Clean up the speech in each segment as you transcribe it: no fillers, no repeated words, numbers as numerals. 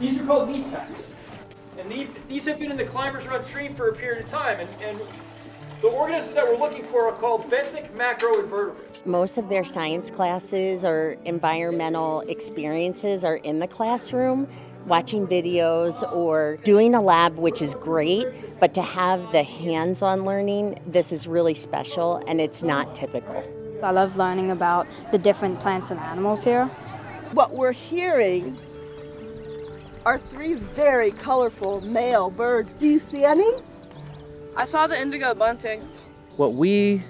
These are called meat packs. And these have been in the climbers run stream for a period of time. And the organisms that we're looking for are called benthic macroinvertebrates. Most of their science classes or environmental experiences are in the classroom, watching videos or doing a lab, which is great, but to have the hands-on learning, this is really special and it's not typical. I love learning about the different plants and animals here. What we're hearing are 3 very colorful male birds. Do you see any? I saw the indigo bunting. What we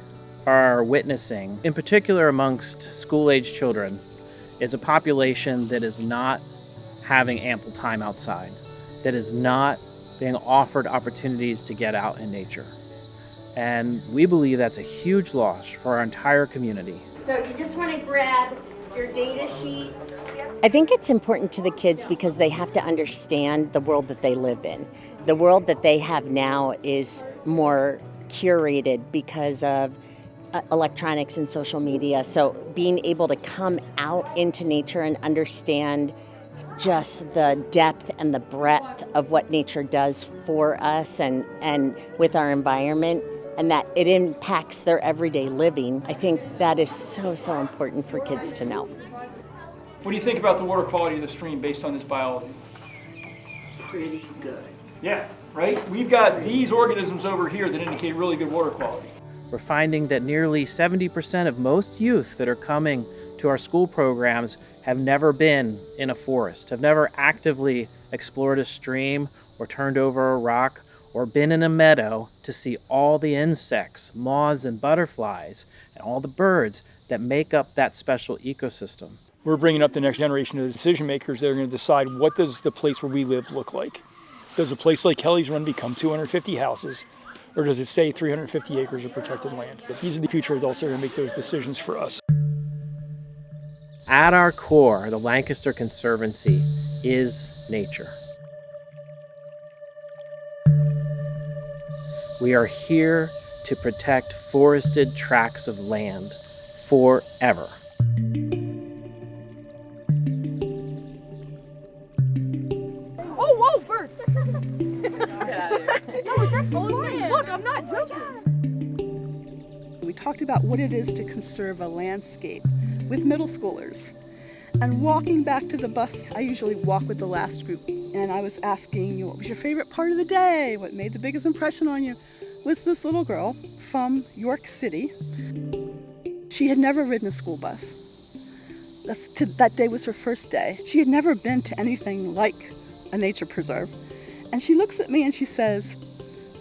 are witnessing, in particular amongst school-age children, is a population that is not having ample time outside, that is not being offered opportunities to get out in nature. And we believe that's a huge loss for our entire community. So you just want to grab your data sheets. I think it's important to the kids because they have to understand the world that they live in. The world that they have now is more curated because of electronics and social media. So being able to come out into nature and understand just the depth and the breadth of what nature does for us and with our environment, and that it impacts their everyday living, I think that is so important for kids to know. What do you think about the water quality of the stream based on this biology? Pretty good. Yeah, right? We've got these organisms over here that indicate really good water quality. We're finding that nearly 70% of most youth that are coming to our school programs have never been in a forest, have never actively explored a stream or turned over a rock or been in a meadow to see all the insects, moths and butterflies, and all the birds that make up that special ecosystem. We're bringing up the next generation of decision makers that are going to decide, what does the place where we live look like? Does a place like Kelly's Run become 250 houses, or does it say 350 acres of protected land? But these are the future adults that are going to make those decisions for us. At our core, the Lancaster Conservancy is nature. We are here to protect forested tracts of land forever. Oh, whoa, bird! No, it's actually fine. Look, I'm not joking. We talked about what it is to conserve a landscape with middle schoolers. And walking back to the bus, I usually walk with the last group. And I was asking, what was your favorite part of the day? What made the biggest impression on you? Was this little girl from York City. She had never ridden a school bus. That day was her first day. She had never been to anything like a nature preserve. And she looks at me and she says,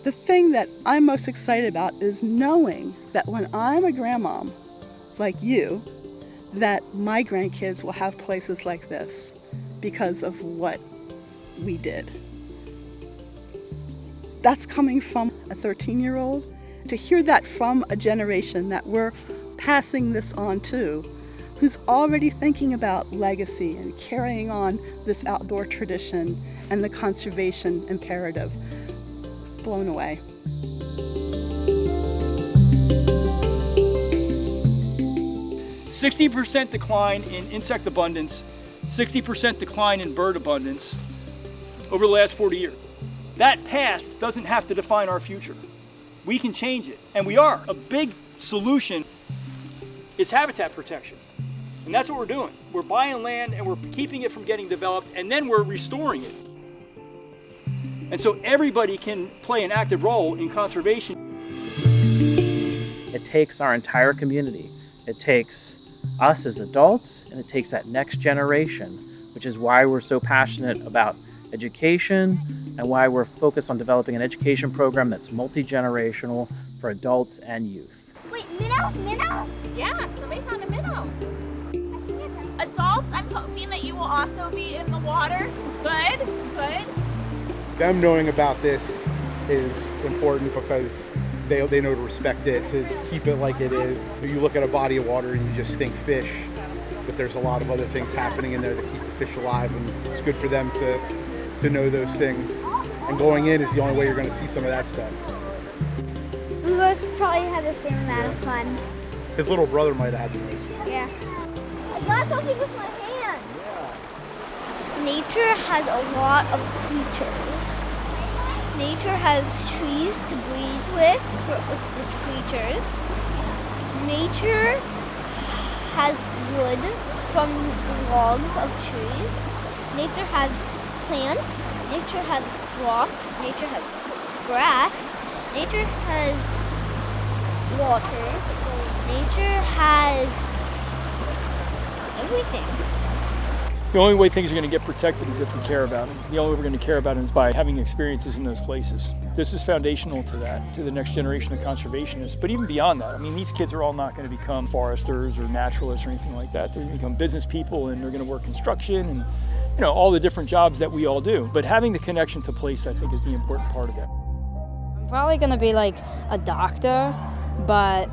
the thing that I'm most excited about is knowing that when I'm a grandmom like you, that my grandkids will have places like this because of what we did. That's coming from a 13-year-old. To hear that from a generation that we're passing this on to, who's already thinking about legacy and carrying on this outdoor tradition and the conservation imperative. Blown away. 60% decline in insect abundance, 60% decline in bird abundance over the last 40 years. That past doesn't have to define our future. We can change it, and we are. A big solution is habitat protection, and that's what we're doing. We're buying land and we're keeping it from getting developed, and then we're restoring it. And so everybody can play an active role in conservation. It takes our entire community. It takes us as adults, and it takes that next generation, which is why we're so passionate about education and why we're focused on developing an education program that's multi-generational for adults and youth. Wait, minnows? Yeah, somebody found a minnow. Adults, I'm hoping that you will also be in the water. Good. Them knowing about this is important because they know to respect it, to keep it like it is. You look at a body of water and you just think fish, but there's a lot of other things happening in there that keep the fish alive, and it's good for them to know those things. And going in is the only way you're going to see some of that stuff. We both probably had the same amount of fun. His little brother might have had the most fun. Yeah. I got something with my hand. Yeah. Nature has a lot of creatures. Nature has trees to breathe with the creatures. Nature has wood from logs of trees. Nature has plants. Nature has rocks. Nature has grass. Nature has water. Nature has everything. The only way things are going to get protected is if we care about them. The only way we're going to care about them is by having experiences in those places. This is foundational to that, to the next generation of conservationists. But even beyond that, I mean, these kids are all not going to become foresters or naturalists or anything like that. They're going to become business people, and they're going to work construction and, you know, all the different jobs that we all do. But having the connection to place, I think, is the important part of that. I'm probably going to be like a doctor, but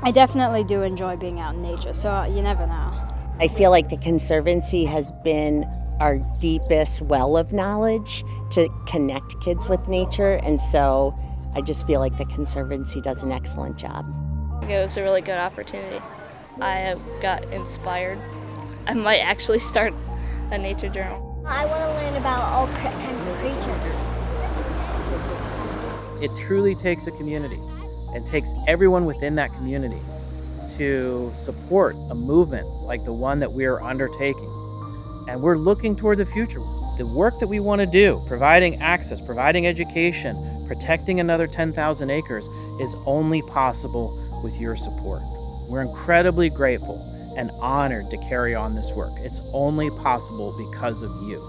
I definitely do enjoy being out in nature, so you never know. I feel like the Conservancy has been our deepest well of knowledge to connect kids with nature, and so I just feel like the Conservancy does an excellent job. It was a really good opportunity. I got inspired. I might actually start a nature journal. I want to learn about all kinds of creatures. It truly takes a community and takes everyone within that community to support a movement like the one that we are undertaking. And we're looking toward the future. The work that we want to do, providing access, providing education, protecting another 10,000 acres, is only possible with your support. We're incredibly grateful and honored to carry on this work. It's only possible because of you.